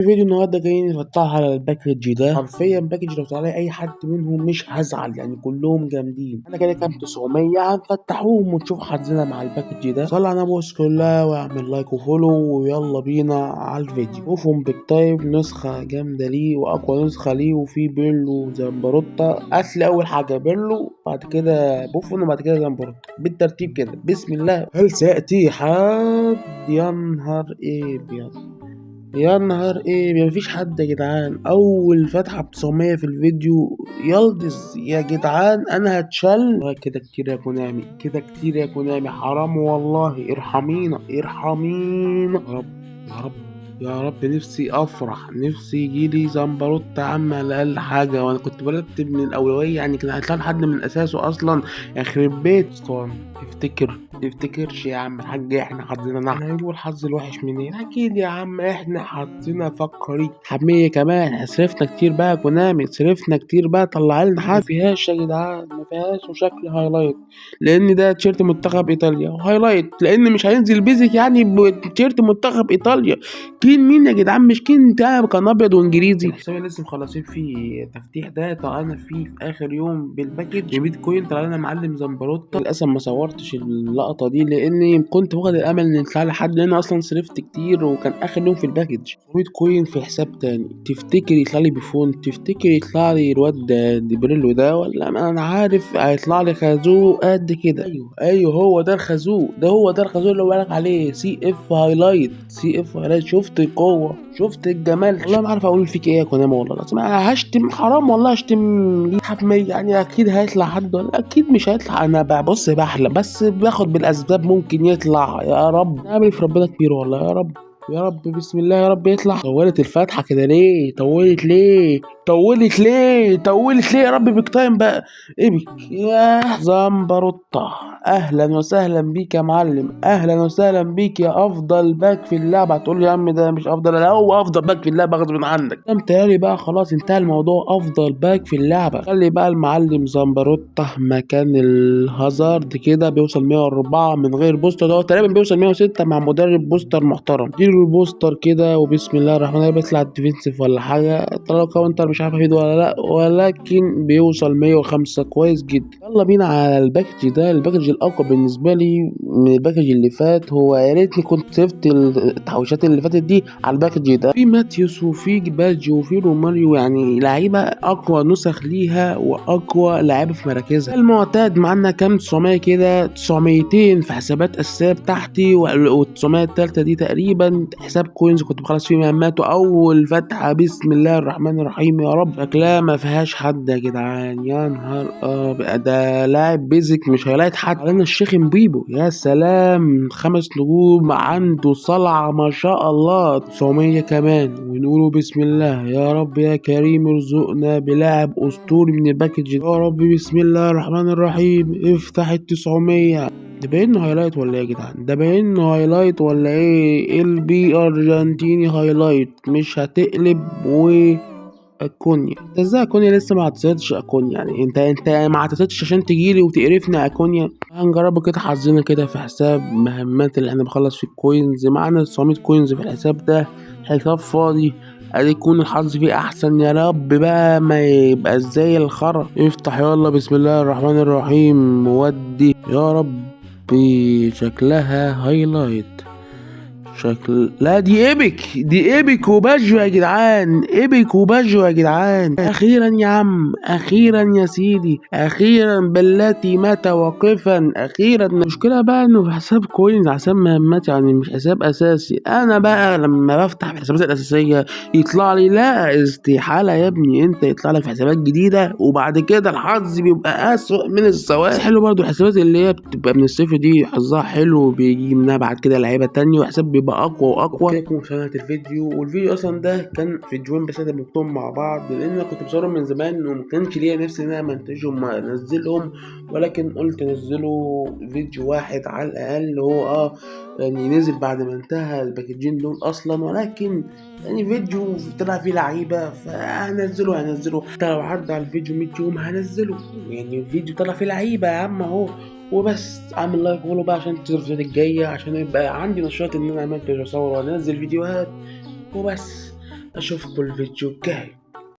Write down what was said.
في فيديو النهارده جايين نفتحه على الباكج ده. حرفيا باكج لو طلع لي اي حد منهم مش هزعل، يعني كلهم جامدين. انا كده كام 900 هنفتحوهم ونشوف حظنا مع الباكج ده. صلي على النبي كلها واعمل لايك وفولو ويلا بينا على الفيديو. شوفهم بيك تايب نسخه جامده ليه واقوى نسخه ليه، وفي بيرلو زمبروتا. اصل اول حاجه بيرلو، بعد كده بوفون، وبعد كده زمبروتا بالترتيب كده. بسم الله. هل سياتي حد؟ يا نهار ابيض، يا نهار ايه، مفيش حد يا جدعان. اول فتحة ب900 في الفيديو. يلدز يا جدعان، انا هتشل كده كتير يا كونامي، كده كتير يا كونامي، حرام والله، ارحمينا ارحمينا يا رب يا رب يا رب. نفسي افرح، نفسي يجيلي زمبروت عم على الاقل حاجه، وانا كنت برتب من الاولويه، يعني كان هيطلع لحد من اساسه اصلا. يخرب بيت اسطوانه. تفتكرش يا عم الحاج احنا حظنا نحس؟ هنجيبوا الحظ الوحش منين؟ اكيد يا عم احنا حظنا فقري حمية كمان. صرفنا كتير بقى كونامي، صرفنا كتير بقى، طلع لنا حاجه ما فيهاش يا جدعان، ما فيهاش. وشكل هايلايت لان ده تيشيرت منتخب ايطاليا، وهايلايت لان مش هينزل بيزك يعني بتيشيرت منتخب ايطاليا. كين مين يا جدعان؟ مش كين ده كان ابيض وانجليزي. الحساب اللي لسه مخلصين فيه تفتيح ده طلعنا فيه في اخر يوم بالباكج بيتكوين، طلع لنا معلم زمبروتا. للاسف ما صورتش اللقطه دي لاني كنت واخد الامل ان يطلع لي حد، لان اصلا صرفت كتير وكان اخر يوم في الباكج. بيتكوين في حساب تاني. تفتكر يطلع لي بيفون؟ تفتكر يطلع لي الواد ده ديبريلو ده؟ ولا انا عارف هيطلع لي خازوق قد كده. ايوه هو ده الخازوق، ده هو ده الخازوق اللي بقولك عليه. سي اف هايلايت، سي اف هايلايت. شفت القوه، شفت الجمال. والله ما عارف اقول فيك ايه يا كونامي، والله لازم هشتم، حرام والله اشتم. حفمية يعني، اكيد هيطلع حد ولا اكيد مش هيطلع. انا ببص بحلم بس باخد بالاسباب، ممكن يطلع يا رب. نعمل في ربنا كبير والله، يا رب يا رب بسم الله يا رب يطلع. طولت الفتحة كده ليه؟ طولت ليه؟ طولت ليه يا رب؟ بيك تايم بقى. ايبك يا زمبروتا، اهلا وسهلا بيك يا معلم، اهلا وسهلا بيك يا افضل باك في اللعبه. هتقول لي يا عم ده مش افضل، لا هو افضل باك في اللعبه غصب عنك. متهيألي بقى خلاص انتهى الموضوع، افضل باك في اللعبه. خلي بقى المعلم زمبروتا مكان الهازارد كده، بيوصل 104 من غير بوستر، ده هو تقريبا بيوصل 106 مع مدرب بوستر محترم. اديله البوستر كده وبسم الله الرحمن الرحيم، بيطلع ديفنسيف ولا حاجه، طلع كاونتر مش عارف افيد ولا لا، ولكن بيوصل 105 كويس جدا. يلا بينا على الباكج ده، الباكج الاقوى بالنسبه لي من الباكج اللي فات. هو يا ريتني كنت سبت التحويشات اللي فاتت دي على الباكج ده. في ماتيوس وفي باجي وفي روماريو، يعني لعيبه اقوى نسخ ليها واقوى لعيبه في مراكزها. المعتاد معانا كام 900 كده، 900 في حسابات اساسيه بتاعتي، وال900 التالتة دي تقريبا حساب كوينز كنت بخلص فيه مهمات. واول فتحه بسم الله الرحمن الرحيم يا رب. شكلها ما فيهاش حد يا جدعان، يا نهار ده لاعب بيزك مش هيلاقي حد. علينا الشيخ مبيبو، يا سلام، 5 نجوم عنده صلعه ما شاء الله. 900 كمان ونقوله بسم الله يا رب يا كريم ارزقنا بلاعب اسطوري من الباكج يا رب. بسم الله الرحمن الرحيم. افتح ال900. ده باين هايلايت ولا ايه يا جدعان؟ ده باين هايلايت ولا ايه؟ ال بي ارجنتيني هايلايت، مش هتقلب و اكونيا. انت ازاي اكونيا لسه ما اعتزلتش اكونيا؟ يعني انت ما اعتزلتش عشان تجيلي وتقرفني اكونيا؟ هنجرب كده حظنا كده في حساب مهمات اللي احنا بنخلص فيه الكوينز. معانا 900 كوينز في الحساب ده، حساب فاضي. ادي يكون الحظ فيه احسن يا رب بقى، ما يبقى زي الخرا. افتح يلا بسم الله الرحمن الرحيم. ودي يا رب. شكلها هايلايت. لا دي ايبك وباجو يا جدعان، ايبك وباجو يا جدعان. اخيرا يا عم، اخيرا يا سيدي، اخيرا بالتي مات واقفا، اخيرا. المشكله بقى انه في حساب كوينز، حساب مهمات يعني مش حساب اساسي. انا بقى لما بفتح الحسابات الاساسيه يطلع لي لا استحاله يا ابني انت يطلع لك في حسابات جديده وبعد كده الحظ بيبقى اسوء من السواد. حلو برضو الحسابات اللي هي بتبقى من الصفر دي، حظها حلو وبيجي منها بعد كده لعيبه تانية وحساب بيبقى اقوى واقوى. لكم مشاهدة الفيديو، والفيديو اصلا ده كان فيديوين بس انا بكتبهم مع بعض، لان انا كنت بصورهم من زمان وما كانش ليا نفسي ان انا منتجهم انزلهم، ولكن قلت انزله فيديو واحد على الاقل. هو يعني نزل بعد ما انتهى الباكجين دول اصلا، ولكن يعني فيديو طلع فيه لعيبه فهنزله حتى لو عدى على الفيديو 100 يوم هنزله. يعني فيديو طلع فيه لعيبه يا عم اهو. وبس اعمل لايك وفولو بقى عشان تشوف الفيديوهات الجايه، عشان يبقى عندي نشاط ان انا اعمل اصور وانزل فيديوهات. وبس اشوفكم الفيديو الجاي.